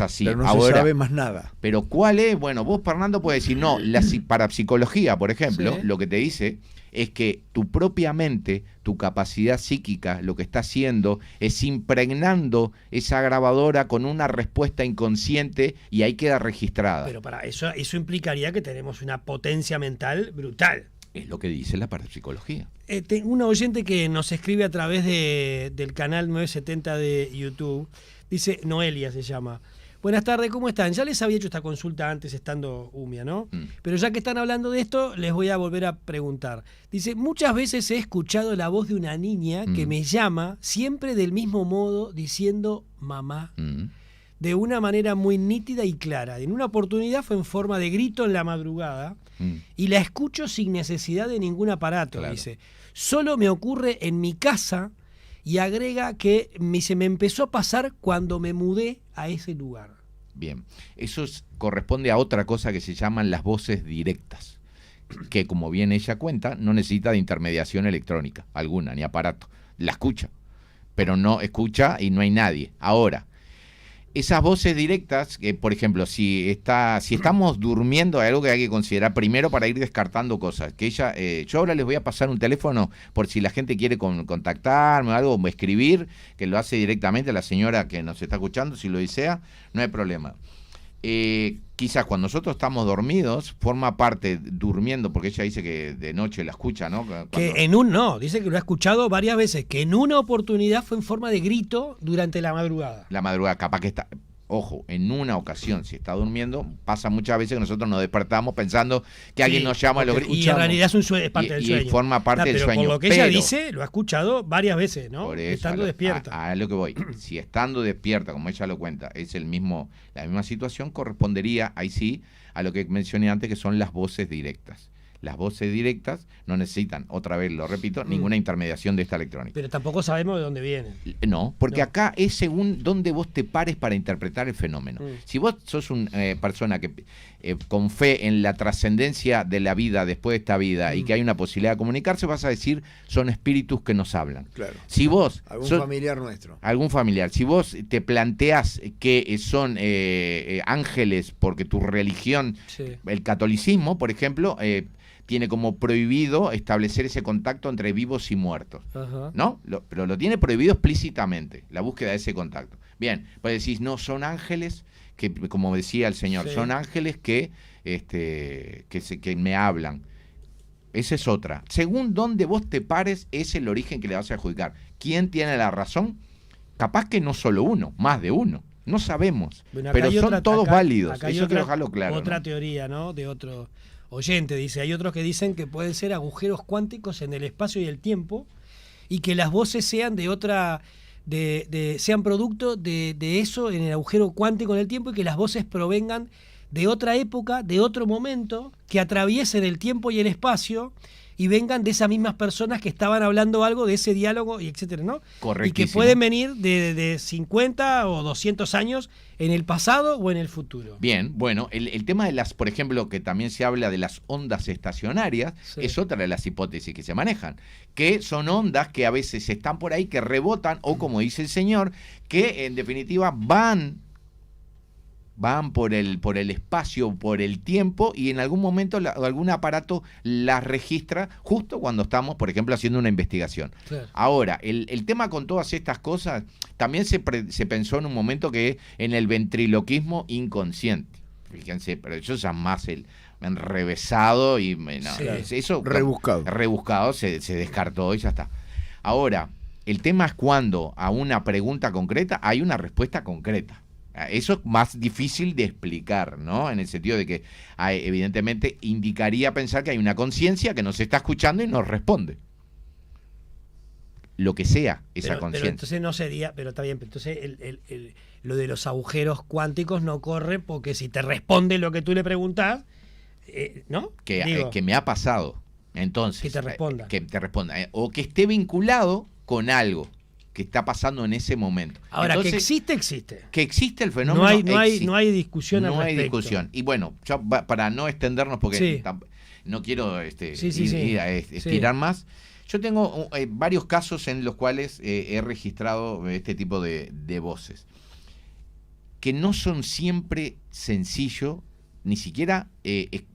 D: así.
B: Pero no se sabe más nada.
D: Pero ¿cuál es? Bueno, vos, Fernando, podés decir, no, la parapsicología, por ejemplo,
C: Sí.
D: lo que te dice es que tu propia mente, tu capacidad psíquica, lo que está haciendo es impregnando esa grabadora con una respuesta inconsciente y ahí queda registrada.
C: Pero para eso implicaría que tenemos una potencia mental brutal.
D: Es lo que dice la parapsicología.
C: Tengo una oyente que nos escribe a través del canal 970 de YouTube. Dice, Noelia se llama. Buenas tardes, ¿cómo están? Ya les había hecho esta consulta antes estando Umia, ¿no? Pero ya que están hablando de esto, les voy a volver a preguntar. Dice, muchas veces he escuchado la voz de una niña que me llama, siempre del mismo modo, diciendo mamá, de una manera muy nítida y clara. En una oportunidad fue en forma de grito en la madrugada y la escucho sin necesidad de ningún aparato,
D: Claro.
C: dice. Solo me ocurre en mi casa. Y agrega que se me empezó a pasar cuando me mudé a ese lugar.
D: Bien, eso corresponde a otra cosa que se llaman las voces directas, que como bien ella cuenta, no necesita de intermediación electrónica alguna, ni aparato. La escucha, pero no escucha y no hay nadie. Ahora, esas voces directas, por ejemplo, si estamos durmiendo, hay algo que hay que considerar primero para ir descartando cosas. Que yo ahora les voy a pasar un teléfono por si la gente quiere contactarme o algo, o escribir, que lo hace directamente la señora que nos está escuchando, si lo desea, no hay problema. Quizás cuando nosotros estamos dormidos, forma parte, durmiendo, porque ella dice que de noche la escucha, ¿no?
C: Dice que lo ha escuchado varias veces, que en una oportunidad fue en forma de grito durante la madrugada.
D: La madrugada, capaz que está... Ojo, en una ocasión, si está durmiendo, pasa muchas veces que nosotros nos despertamos pensando que alguien nos llama.
C: Y en realidad es parte del sueño.
D: Y forma parte del sueño.
C: Por lo que ella dice, lo ha escuchado varias veces, ¿no?
D: Por eso,
C: estando despierta.
D: A lo que voy. Si estando despierta, como ella lo cuenta, es la misma situación, correspondería, ahí sí, a lo que mencioné antes, que son las voces directas. Las voces directas no necesitan, otra vez lo repito, ninguna intermediación de esta electrónica.
C: Pero tampoco sabemos de dónde vienen.
D: No, porque acá es según dónde vos te pares para interpretar el fenómeno. Si vos sos una persona que con fe en la trascendencia de la vida después de esta vida y que hay una posibilidad de comunicarse, vas a decir, son espíritus que nos hablan.
B: Claro.
D: Si vos
B: familiar nuestro.
D: Algún familiar. Si vos te planteás que son ángeles porque tu religión, el catolicismo, por ejemplo, tiene como prohibido establecer ese contacto entre vivos y muertos.
C: Ajá.
D: ¿No? Pero lo tiene prohibido explícitamente, la búsqueda de ese contacto. Bien, pues decís, no, son ángeles que, como decía el Señor, son ángeles que me hablan. Esa es otra. Según donde vos te pares, es el origen que le vas a adjudicar. ¿Quién tiene la razón? Capaz que no solo uno, más de uno. No sabemos. Bueno, pero son todos válidos. Eso quiero dejarlo claro.
C: Otra teoría, ¿no? De otro oyente, dice, hay otros que dicen que pueden ser agujeros cuánticos en el espacio y el tiempo y que las voces sean de otra, sean producto de eso en el agujero cuántico en el tiempo y que las voces provengan de otra época, de otro momento, que atraviesen el tiempo y el espacio y vengan de esas mismas personas que estaban hablando algo de ese diálogo, y etcétera, ¿no?
D: Correctísimo.
C: Y que pueden venir de 50 o 200 años en el pasado o en el futuro.
D: Bien, bueno, el tema de las, por ejemplo, que también se habla de las ondas estacionarias,
C: Sí.
D: es otra de las hipótesis que se manejan, que son ondas que a veces están por ahí, que rebotan, o como dice el señor, que en definitiva van por el espacio, por el tiempo, y en algún momento algún aparato las registra justo cuando estamos, por ejemplo, haciendo una investigación.
C: Claro.
D: Ahora, el tema con todas estas cosas, también se pensó en un momento que en el ventriloquismo inconsciente. Fíjense, pero eso es más el enrevesado y no,
C: Sí.
D: eso
B: Rebuscado.
D: se descartó y ya está. Ahora, el tema es cuando a una pregunta concreta hay una respuesta concreta. Eso es más difícil de explicar, ¿no? En el sentido de que evidentemente indicaría pensar que hay una conciencia que nos está escuchando y nos responde. Lo que sea esa
C: Pero
D: conciencia.
C: entonces no sería, pero está bien, entonces lo de los agujeros cuánticos no corre, porque si te responde lo que tú le preguntás, ¿no? Digo,
D: Que me ha pasado. Entonces,
C: que te responda.
D: Que te responda. O que esté vinculado con algo que está pasando en ese momento.
C: ahora,
D: Entonces,
C: que existe.
D: que existe el fenómeno.
C: No hay discusión al
D: No hay
C: respecto.
D: discusión. Y bueno, yo, para no extendernos, porque
C: Sí.
D: no quiero
C: Sí.
D: ir a estirar más, yo tengo varios casos en los cuales he registrado este tipo de voces, que no son siempre sencillo, ni siquiera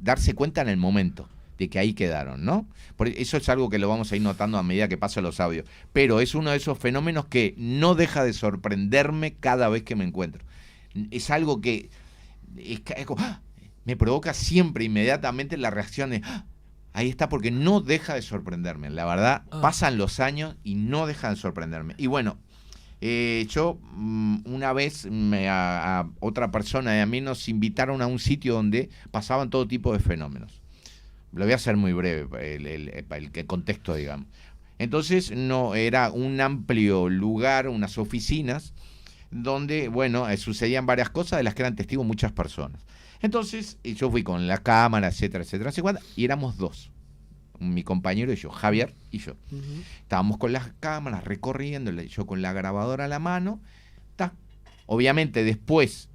D: darse cuenta en el momento de que ahí quedaron, ¿no? Por eso es algo que lo vamos a ir notando a medida que pasan los audios. Pero es uno de esos fenómenos que no deja de sorprenderme cada vez que me encuentro. Es algo que es como, me provoca siempre, inmediatamente, la reacción de, ahí está, porque no deja de sorprenderme. La verdad, pasan los años y no deja de sorprenderme. Y bueno, yo una vez a otra persona y a mí nos invitaron a un sitio donde pasaban todo tipo de fenómenos. Lo voy a hacer muy breve, el contexto, digamos. Entonces, no era un amplio lugar, unas oficinas, donde, bueno, sucedían varias cosas de las que eran testigos muchas personas. Entonces, yo fui con la cámara, etcétera, y éramos dos. Mi compañero y yo, Javier y yo. Estábamos con las cámaras recorriendo, yo con la grabadora a la mano. Obviamente después,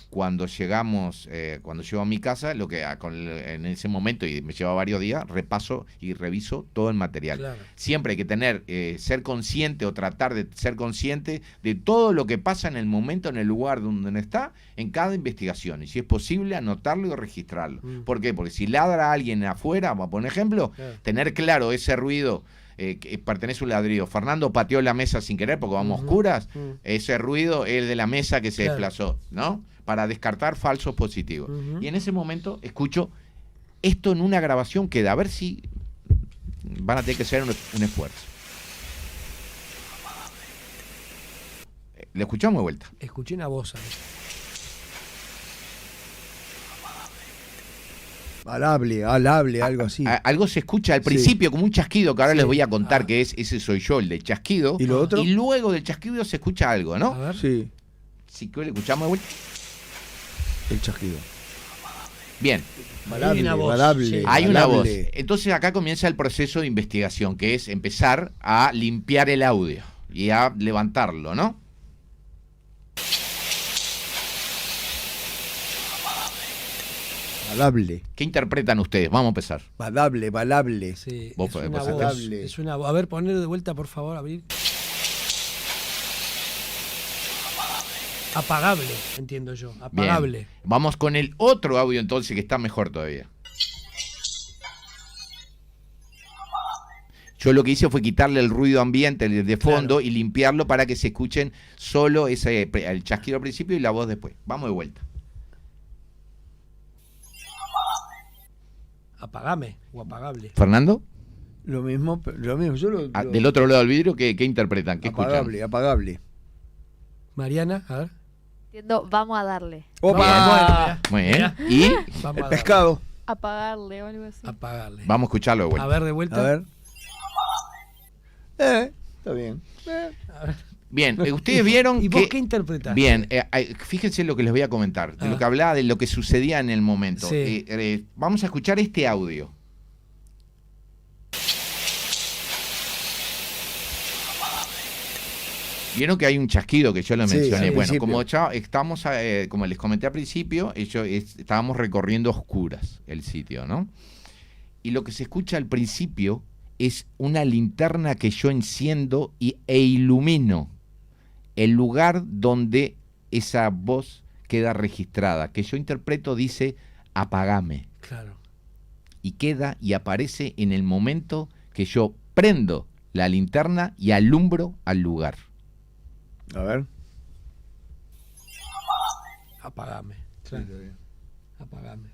D: cuando llego a mi casa, en ese momento, y me lleva varios días, repaso y reviso todo el material.
C: Claro.
D: Siempre hay que tener, ser consciente o tratar de ser consciente de todo lo que pasa en el momento, en el lugar donde uno está, en cada investigación. Y si es posible, anotarlo y registrarlo. ¿Por qué? Porque si ladra a alguien afuera, vamos a poner ejemplo, tener claro ese ruido. Que pertenece a un ladrido. Fernando pateó la mesa sin querer porque vamos a oscuras. Ese ruido es de la mesa que se desplazó, ¿no? Para descartar falsos positivos. Y en ese momento escucho esto en una grabación que a ver si van a tener que hacer un esfuerzo. ¿Le escuchamos de vuelta?
C: Escuché una voz ahí.
B: Alable, algo así.
D: Algo se escucha al principio como un chasquido, que ahora les voy a contar que ese soy yo, el del chasquido.
B: ¿Y lo otro?
D: Y luego del chasquido se escucha algo, ¿no?
C: A ver.
B: Sí,
D: Si que le escuchamos de vuelta.
B: el chasquido.
D: Bien.
C: Hay una voz, sí.
D: Hay una voz.
B: Balable.
D: Entonces acá comienza el proceso de investigación, que es empezar a limpiar el audio y a levantarlo, ¿no?
B: Balable.
D: ¿Qué interpretan ustedes? Vamos a empezar.
B: Balable.
C: Sí,
D: Vos
C: es
D: podés,
C: una
D: vos
C: voz.
B: sacás.
C: Es una voz. A ver, poner de vuelta, por favor, abrir. Apagable, entiendo yo. Apagable.
D: Bien. Vamos con el otro audio entonces, que está mejor todavía. Yo lo que hice fue quitarle el ruido ambiente de fondo y limpiarlo para que se escuchen solo el chasquido al principio y la voz después. Vamos de vuelta.
C: Apagame o apagable.
D: ¿Fernando?
B: Lo mismo. Yo
D: Del otro lado del vidrio, ¿qué interpretan? ¿Qué escuchan?
B: apagable.
C: Mariana, a ver.
F: Entiendo, vamos a darle.
B: ¡Opa!
D: Muy bien.
C: Mirá.
D: Y
C: Vamos
B: El
C: a
B: pescado.
F: Apagarle o algo así.
C: darle. Apagarle.
D: vamos a escucharlo de vuelta.
C: A ver, de vuelta.
B: A ver. Está bien.
D: Bien, ustedes vieron
C: ¿Y vos
D: que...
C: qué interpretaste?
D: Bien, fíjense lo que les voy a comentar, de lo que hablaba de lo que sucedía en el momento.
C: Sí.
D: Vamos a escuchar este audio. Vieron que hay un chasquido que yo lo
B: Sí,
D: mencioné.
B: al
D: Bueno,
B: principio.
D: como ya estamos, como les comenté al principio, estábamos recorriendo a oscuras el sitio, ¿no? Y lo que se escucha al principio es una linterna que yo enciendo e ilumino el lugar donde esa voz queda registrada, que yo interpreto dice, apagame.
C: Claro.
D: Y queda y aparece en el momento que yo prendo la linterna y alumbro al lugar.
B: A ver.
C: Apagame. Claro. Apagame.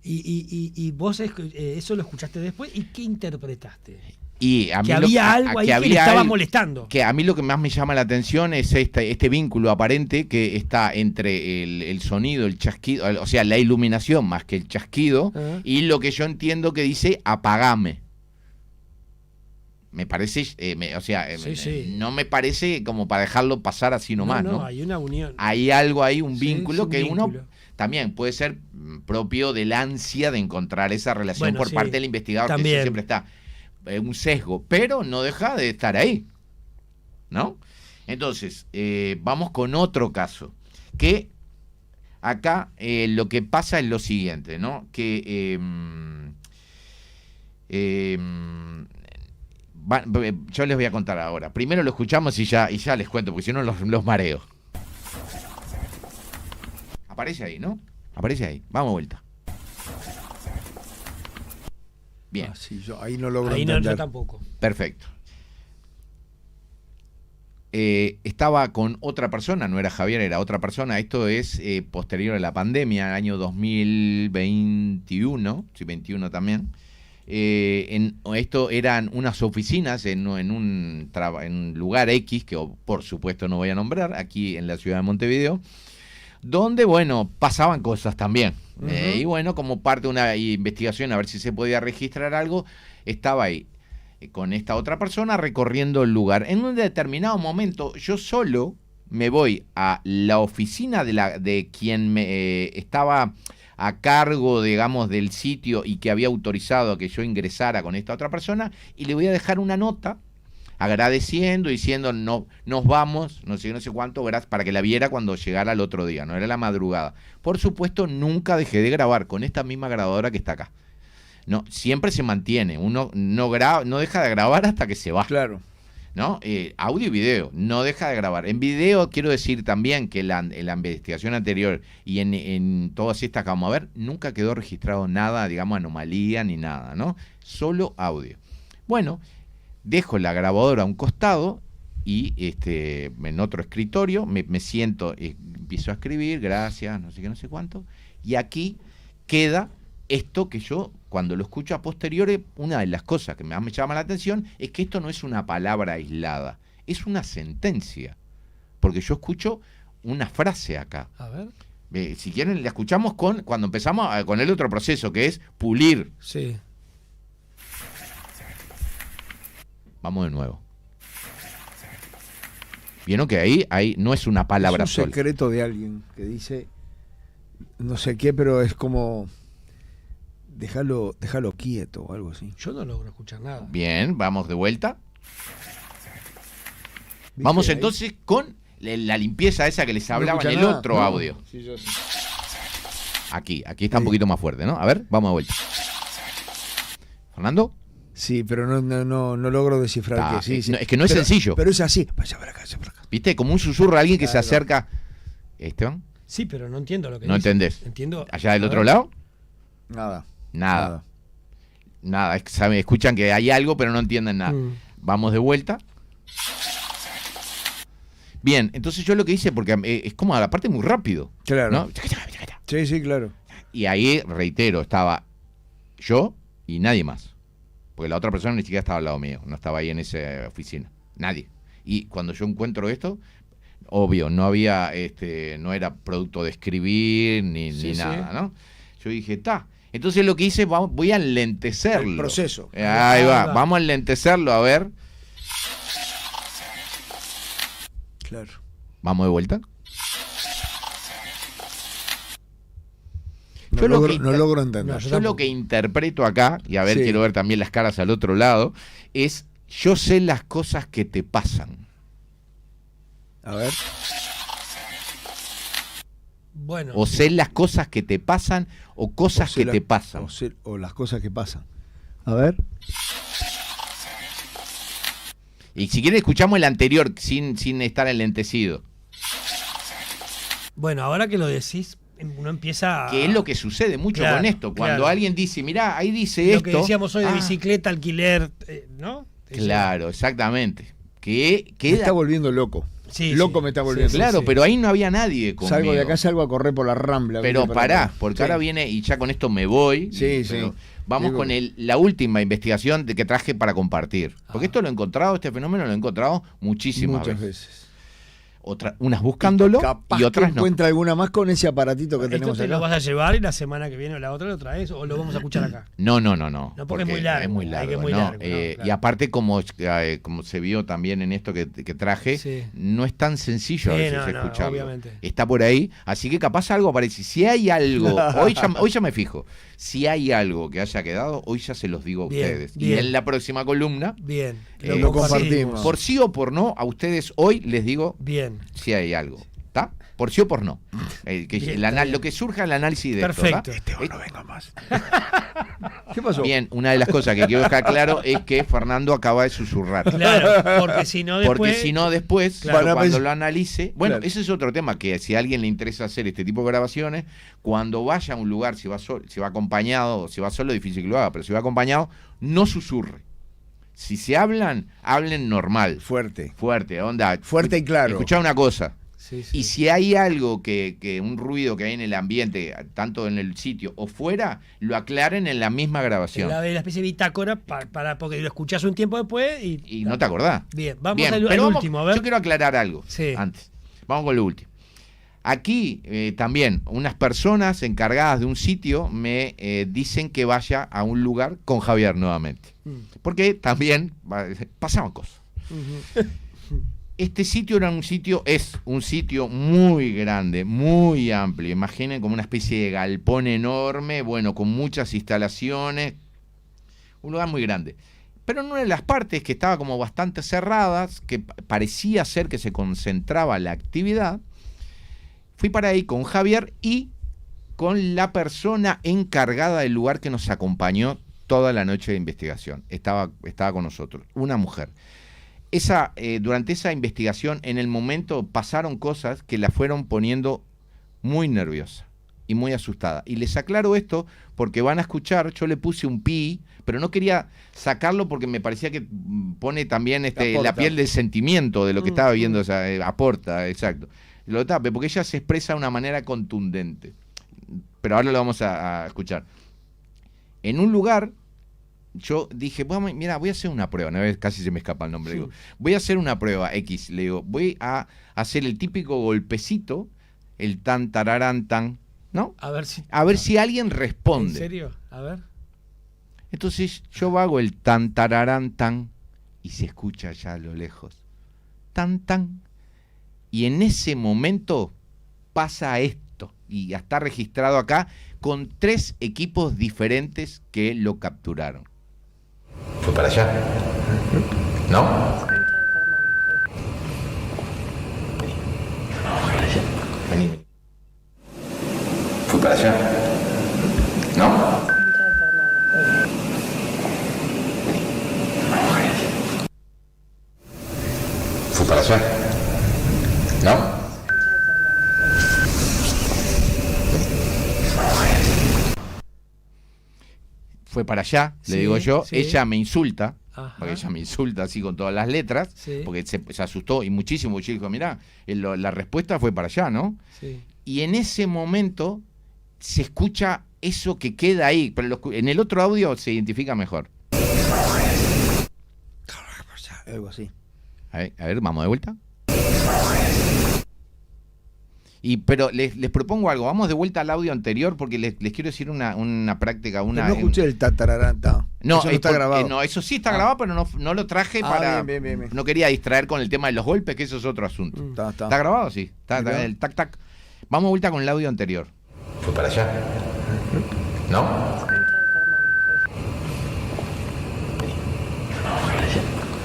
C: Y vos eso lo escuchaste después, ¿y qué interpretaste?
D: Y a mí
C: Que había algo ahí que le estaba molestando.
D: Que a mí lo que más me llama la atención es este vínculo aparente que está entre el sonido, el chasquido, o sea, la iluminación más que el chasquido, y lo que yo entiendo que dice apagame. Me parece,
C: Sí.
D: no me parece como para dejarlo pasar así nomás, ¿no?
C: Hay una unión.
D: Hay algo ahí, un
C: Sí,
D: vínculo
C: es un
D: que
C: vínculo.
D: uno también puede ser propio de la ansia de encontrar esa relación
C: Bueno,
D: por
C: sí,
D: parte del investigador, que
C: también.
D: eso siempre está un sesgo, pero no deja de estar ahí, ¿no? Entonces, vamos con otro caso, que acá lo que pasa es lo siguiente, ¿no? Que yo les voy a contar ahora. Primero lo escuchamos y ya les cuento, porque si no los mareo. Aparece ahí, ¿no? Aparece ahí. Vamos de vuelta. Bien.
B: Ah, sí, yo ahí no logro
C: Ahí
B: entender.
C: yo tampoco.
D: Perfecto. Estaba con otra persona, no era Javier, era otra persona. Esto es posterior a la pandemia, año 2021, sí, 21 también. Esto eran unas oficinas en un lugar X, que por supuesto no voy a nombrar, aquí en la ciudad de Montevideo, donde, bueno, pasaban cosas también. Y bueno, como parte de una investigación, a ver si se podía registrar algo, estaba ahí con esta otra persona recorriendo el lugar. En un determinado momento, yo solo me voy a la oficina de quien me estaba a cargo, digamos, del sitio y que había autorizado a que yo ingresara con esta otra persona, y le voy a dejar una nota agradeciendo, diciendo no, nos vamos, no sé cuánto, para que la viera cuando llegara el otro día, no era la madrugada. Por supuesto, nunca dejé de grabar con esta misma grabadora que está acá. No, siempre se mantiene, uno no deja de grabar hasta que se va.
B: Claro.
D: ¿No? Audio y video, no deja de grabar. En video quiero decir también que en la investigación anterior y en todas estas que vamos a ver, nunca quedó registrado nada, digamos, anomalía ni nada, ¿no? Solo audio. Bueno, dejo la grabadora a un costado y en otro escritorio me siento, empiezo a escribir, gracias, no sé qué, no sé cuánto, y aquí queda esto que yo, cuando lo escucho a posteriori, una de las cosas que más me llama la atención es que esto no es una palabra aislada, es una sentencia, porque yo escucho una frase acá.
C: A ver.
D: Si quieren, la escuchamos cuando empezamos con el otro proceso, que es pulir.
C: Sí.
D: Vamos de nuevo. Vieron que ahí no es una palabra
B: es un
D: sola.
B: secreto de alguien que dice no sé qué, pero es como déjalo quieto o algo así.
C: Yo no logro escuchar nada.
D: Bien, vamos de vuelta.
B: ¿Viste?
D: Vamos
B: Ahí
D: entonces con la limpieza esa que les
B: no
D: hablaba en
B: escucha
D: el
B: nada.
D: otro
B: No.
D: audio.
B: Sí, yo sé.
D: Aquí está un poquito más fuerte, ¿no? A ver, vamos de vuelta. ¿Fernando?
B: Sí, pero no logro descifrar
D: Ah,
B: qué. Sí, sí.
D: no, es que no es sencillo.
B: Pero es así. Vaya para acá, vaya para acá.
D: ¿Viste? Como un susurro a alguien que se
B: Claro.
D: acerca. ¿Esteban?
C: Sí, pero no entiendo lo que
D: No
C: dice.
D: entendés.
C: Entiendo.
D: ¿Allá del
C: A
D: otro
C: ver.
D: lado?
B: Nada.
D: Nada. Es que escuchan que hay algo, pero no entienden nada. Vamos de vuelta. Bien, entonces yo lo que hice, porque es como la parte muy rápido.
B: Claro.
D: ¿No?
B: Sí, claro.
D: Y ahí, reitero, estaba yo y nadie más. Porque la otra persona ni siquiera estaba al lado mío, no estaba ahí en esa oficina. Nadie. Y cuando yo encuentro esto, obvio, no había, no era producto de escribir ni nada, ¿no? Yo dije, está. Entonces lo que hice, voy a enlentecerlo.
B: El proceso.
D: Ahí va, vamos a enlentecerlo, a ver.
B: Claro.
D: Vamos de vuelta.
B: No
D: Yo lo
B: logro,
D: que
B: no logro entender.
C: No,
D: Yo lo que interpreto acá, y a ver,
B: Sí.
D: quiero ver también las caras al otro lado, es yo sé las cosas que te pasan.
B: A ver.
C: Bueno.
D: O sé las cosas que te pasan o cosas que te pasan.
B: O las cosas que pasan. A ver.
D: Y si quieren escuchamos el anterior sin estar enlentecido.
C: Bueno, ahora que lo decís, uno empieza a...
D: Que es lo que sucede mucho
C: Claro,
D: con esto. Cuando
C: claro.
D: alguien dice, mirá, ahí dice
C: Lo
D: esto.
C: que decíamos hoy de bicicleta, alquiler, ¿no?
D: Claro, exactamente.
B: Me está volviendo loco.
C: Sí,
B: loco
C: sí,
B: me está volviendo.
C: sí,
D: Claro,
C: sí.
D: pero ahí no había nadie conmigo.
B: Salgo de acá, salgo a correr por la Rambla.
D: Pero pará, porque
B: sí.
D: ahora viene, y ya con esto me voy.
B: Sí,
D: pero
B: sí.
D: Vamos
B: Digo,
D: con la última investigación que traje para compartir. Porque esto lo he encontrado, este fenómeno lo he encontrado muchísimas
B: muchas
D: veces.
B: veces.
D: Unas buscándolo
B: Capaz
D: y otras
B: que
D: no.
B: encuentra alguna más con ese aparatito que
C: ¿Esto
B: tenemos
C: te
B: acá.
C: lo vas a llevar y la semana que viene o la otra lo traes o lo vamos a escuchar acá?
D: No.
C: No, porque es muy largo.
D: Es muy
C: Hay
D: largo,
C: que muy
D: ¿no?
C: largo, ¿no? Claro.
D: Y aparte, como se vio también en esto que traje,
C: Sí.
D: no es tan sencillo a
C: Sí,
D: veces
C: no,
D: escucharlo.
C: obviamente.
D: Está por ahí, así que capaz algo aparece. Si hay algo, hoy ya me fijo, si hay algo que haya quedado, hoy ya se los digo a
C: Bien,
D: ustedes.
C: bien.
D: Y en la próxima columna,
C: Bien.
B: Lo compartimos.
D: por sí o por no, a ustedes hoy les digo
C: Bien.
D: si hay algo. ¿Está? Por sí o por no.
C: Bien,
D: Lo que surja el análisis de
C: Perfecto.
D: esto. ¿tá?
B: No venga más. ¿Qué pasó?
D: Bien, una de las cosas que quiero dejar claro es que Fernando acaba de susurrar.
C: Claro, porque si no después...
D: Porque si no, después,
C: Claro.
D: cuando lo analice. Bueno,
B: Claro.
D: ese es otro tema, que si a alguien le interesa hacer este tipo de grabaciones, cuando vaya a un lugar, si va acompañado, si va solo, difícil que lo haga, pero si va acompañado, no susurre. Si se hablen normal.
B: Fuerte.
D: Fuerte, onda.
B: Fuerte y claro.
D: Escuchá una cosa.
C: Sí, sí.
D: Y si hay algo un ruido que hay en el ambiente, tanto en el sitio o fuera, lo aclaren en la misma grabación.
C: La especie de bitácora porque lo escuchás un tiempo después y
D: No te acordás.
C: Bien, vamos
D: Bien,
C: al
D: pero vamos,
C: último, a ver.
D: Yo quiero aclarar algo
C: Sí.
D: antes. Vamos con lo último. Aquí también unas personas encargadas de un sitio me dicen que vaya a un lugar con Javier nuevamente. Porque también pasaban cosas. Este sitio es un sitio muy grande, muy amplio. Imaginen como una especie de galpón enorme, bueno, con muchas instalaciones. Un lugar muy grande. Pero en una de las partes que estaba como bastante cerradas, que parecía ser que se concentraba la actividad, fui para ahí con Javier y con la persona encargada del lugar que nos acompañó toda la noche de investigación. Estaba con nosotros, una mujer. Durante esa investigación, en el momento pasaron cosas que la fueron poniendo muy nerviosa y muy asustada. Y les aclaro esto porque van a escuchar, yo le puse un pi, pero no quería sacarlo porque me parecía que pone también la piel del sentimiento de lo que estaba viendo, o sea, aporta, exacto. Lo tape, porque ella se expresa de una manera contundente. Pero ahora lo vamos a escuchar. En un lugar, yo dije, mira, voy a hacer una prueba. Una vez casi se me escapa el nombre.
C: Sí.
D: Digo, voy a hacer una prueba X. Le digo, voy a hacer el típico golpecito, el tan, tararán, tan, ¿no?
C: A ver si
D: alguien responde.
C: ¿En serio? A ver.
D: Entonces yo hago el tan, tararán, tan, y se escucha allá a lo lejos. Tan, tan. Y en ese momento pasa esto. Y ya está registrado acá con 3 equipos diferentes que lo capturaron. Fue para allá. ¿No? Vení. Fue para allá. ¿No? Fue para allá. ¿No? Fue para allá,
C: Sí,
D: le digo yo.
C: sí.
D: Ella me insulta,
C: Ajá.
D: porque ella me insulta así con todas las letras,
C: Sí.
D: porque se asustó y muchísimo. Yo dijo, mirá, la respuesta fue para allá, ¿no?
C: Sí.
D: Y en ese momento se escucha eso que queda ahí, pero en el otro audio se identifica mejor.
B: Algo así.
D: A ver, vamos de vuelta. Pero les propongo algo, vamos de vuelta al audio anterior porque les quiero decir una práctica.
B: Pero no escuché el tatararanta.
D: No,
B: eso no está grabado.
D: No, eso sí está grabado, pero no lo traje para...
B: Bien.
D: No quería distraer con el tema de los golpes, que eso es otro asunto. ¿Está grabado? Sí. Está el tac-tac. Vamos de vuelta con el audio anterior. Fue para allá. ¿No?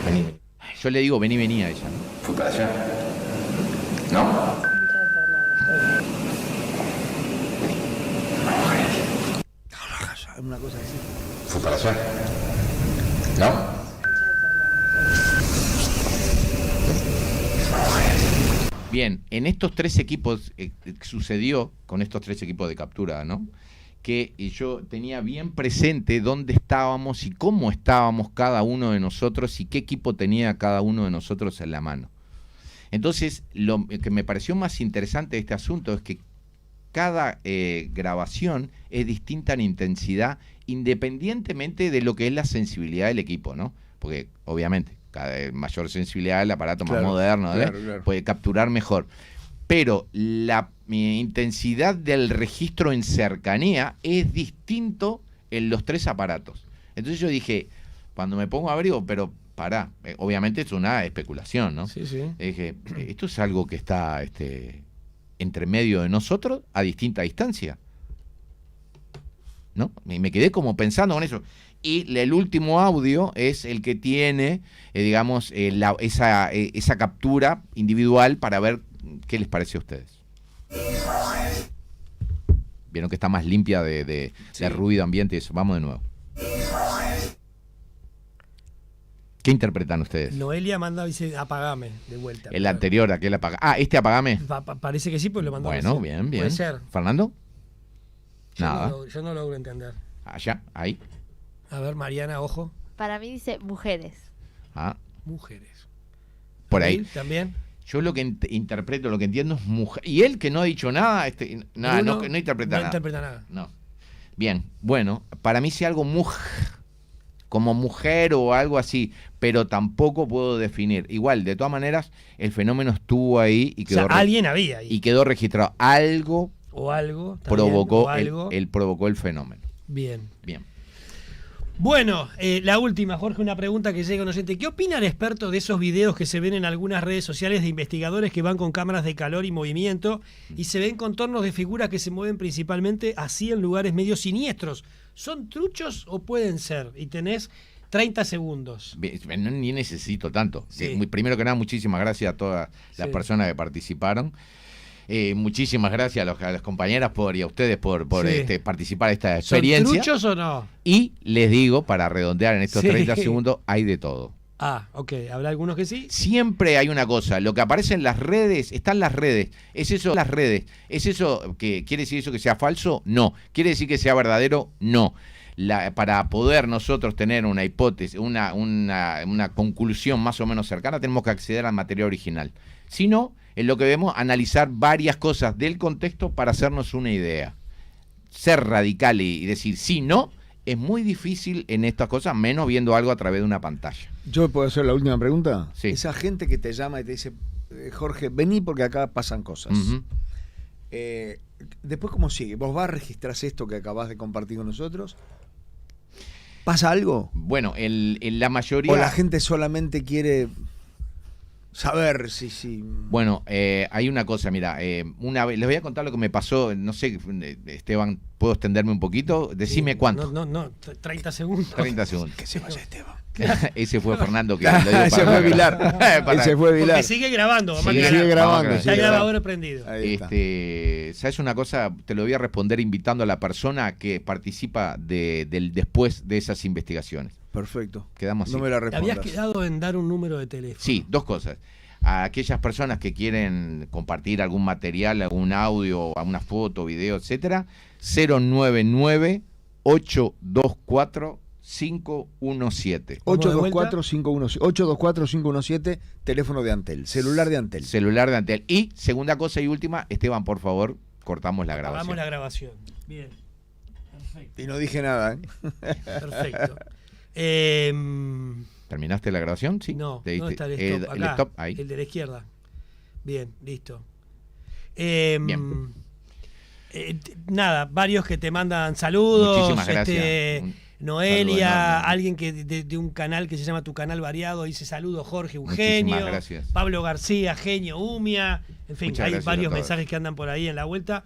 D: Vení. Yo le digo vení a ella, ¿no? Fue para allá. ¿No?
B: Una cosa así.
D: Fue para allá. ¿No? Bien, en estos 3 equipos sucedió con estos 3 equipos de captura, ¿no? Que yo tenía bien presente dónde estábamos y cómo estábamos cada uno de nosotros y qué equipo tenía cada uno de nosotros en la mano. Entonces, lo que me pareció más interesante de este asunto es que cada grabación es distinta en intensidad, independientemente de lo que es la sensibilidad del equipo, ¿no? Porque, obviamente, cada mayor sensibilidad, el aparato más moderno, claro. Puede capturar mejor. Pero la intensidad del registro en cercanía es distinto en los 3 aparatos. Entonces yo dije, cuando me pongo a ver, digo, pero pará, obviamente es una especulación, ¿no?
C: Sí, sí.
D: Dije, esto es algo que está entre medio de nosotros a distinta distancia, ¿no? Y me quedé como pensando con eso. Y el último audio es el que tiene, digamos, esa captura individual para ver qué les parece a ustedes. Vieron que está más limpia de ruido ambiente y eso. Vamos de nuevo. ¿Qué interpretan ustedes?
C: Noelia manda, dice, apagame de vuelta.
D: El anterior, aquel apagame. Ah, ¿este apagame?
C: Parece que sí, pues lo mandó.
D: Bueno, bien.
C: Puede ser.
D: ¿Fernando? Nada.
C: Yo no logro entender.
D: Allá, ahí.
C: A ver, Mariana, ojo.
F: Para mí dice mujeres.
D: Ah.
C: Mujeres.
D: Por ahí.
C: También.
D: Yo lo que interpreto, lo que entiendo es mujer. Y él que no ha dicho nada, nada, no interpreta nada.
C: No interpreta nada.
D: No. Bien, bueno, para mí sí algo como mujer o algo así, pero tampoco puedo definir. Igual, de todas maneras, el fenómeno estuvo ahí y quedó.
C: O sea, alguien había ahí.
D: Y quedó registrado. Algo.
C: O algo.
D: Provocó,
C: o algo.
D: Él provocó el fenómeno.
C: Bien.
D: Bien.
C: Bueno, la última, Jorge, una pregunta que llega a un oyente. ¿Qué opina el experto de esos videos que se ven en algunas redes sociales de investigadores que van con cámaras de calor y movimiento y se ven contornos de figuras que se mueven principalmente así en lugares medio siniestros? ¿Son truchos o pueden ser? Y tenés 30 segundos.
D: Ni necesito tanto.
C: Sí.
D: Primero que nada, muchísimas gracias a todas las personas que participaron. Muchísimas gracias a las compañeras y a ustedes por participar de esta experiencia.
C: ¿Son truchos o no?
D: Y les digo, para redondear en estos 30 segundos, hay de todo.
C: Ah, ok. ¿Habrá algunos que sí?
D: Siempre hay una cosa. Lo que aparece en las redes, están las redes. ¿Es eso las redes? ¿Es eso que quiere decir eso que sea falso? No. ¿Quiere decir que sea verdadero? No. Para poder nosotros tener una hipótesis, una conclusión más o menos cercana, tenemos que acceder al material original. Si no, en lo que vemos, analizar varias cosas del contexto para hacernos una idea. Ser radical y decir sí, no, es muy difícil en estas cosas, menos viendo algo a través de una pantalla.
B: ¿Yo puedo hacer la última pregunta?
D: Sí.
B: Esa gente que te llama y te dice, Jorge, vení porque acá pasan cosas.
D: Uh-huh.
B: Después, ¿cómo sigue? ¿Vos vas a registrar esto que acabas de compartir con nosotros? ¿Pasa algo?
D: Bueno, la mayoría...
B: ¿O la gente solamente quiere saber si...
D: Bueno, hay una cosa, mira, una vez, les voy a contar lo que me pasó, no sé, Esteban, ¿puedo extenderme un poquito? Decime cuánto.
C: No, 30 segundos.
D: 30 segundos.
B: Que se vaya Esteban.
D: Ese fue Fernando que lo digo para
B: ese fue Vilar. Ese fue Vilar.
C: Porque sigue grabando.
B: Sigue grabando.
C: Está el grabador prendido.
D: ¿Sabes una cosa? Te lo voy a responder invitando a la persona que participa del después de esas investigaciones.
B: Perfecto.
D: Quedamos así.
B: No me la
C: Te
B: respondas.
C: habías quedado en dar un número de teléfono.
D: Sí, 2 cosas. A aquellas personas que quieren compartir algún material, algún audio, alguna foto, video, etcétera, 099 824 517.
B: 824-517, teléfono de Antel, celular de Antel.
D: Celular de Antel. Y segunda cosa y última, Esteban, por favor, cortamos la grabación.
C: Hagamos la grabación. Bien. Perfecto.
B: Y no dije nada, ¿eh?
C: Perfecto.
D: ¿Terminaste la grabación? Sí.
C: No, no está el stop. Acá,
D: el stop, ahí.
C: El de la izquierda. Bien, listo.
D: Bien.
C: Nada, varios que te mandan saludos.
D: Muchísimas gracias.
C: Noelia, alguien que de un canal que se llama Tu Canal Variado, dice saludos Jorge, Eugenio.
D: Muchísimas gracias.
C: Pablo García, Genio, Umia. En fin,
D: Muchas
C: hay
D: gracias
C: varios
D: a todos.
C: mensajes que andan por ahí en la vuelta.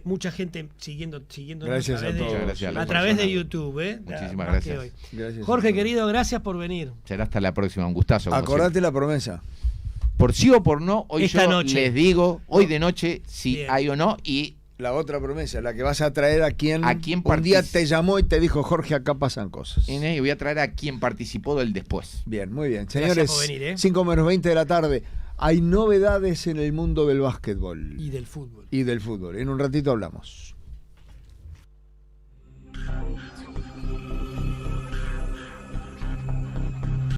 C: Mucha gente siguiendo
B: Gracias a todos.
C: a través de YouTube.
D: Muchísimas gracias.
B: Gracias.
C: Jorge, querido, gracias por venir.
D: Será hasta la próxima. Un gustazo.
B: Acordate la promesa.
D: por sí o por no, hoy
C: Esta
D: yo
C: noche.
D: les digo, hoy de noche, si
C: Bien.
D: hay o no, y
B: La otra promesa, la que vas a traer a quien,
D: ¿A quién
B: un día
D: partic-
B: te llamó y te dijo, Jorge, acá pasan cosas.
D: y voy a traer a quien participó del después.
B: Bien, muy bien.
C: Gracias
B: Señores,
C: por venir,
B: 5 menos 20 de la tarde. Hay novedades en el mundo del básquetbol
C: Y del fútbol.
B: y del fútbol. En un ratito hablamos.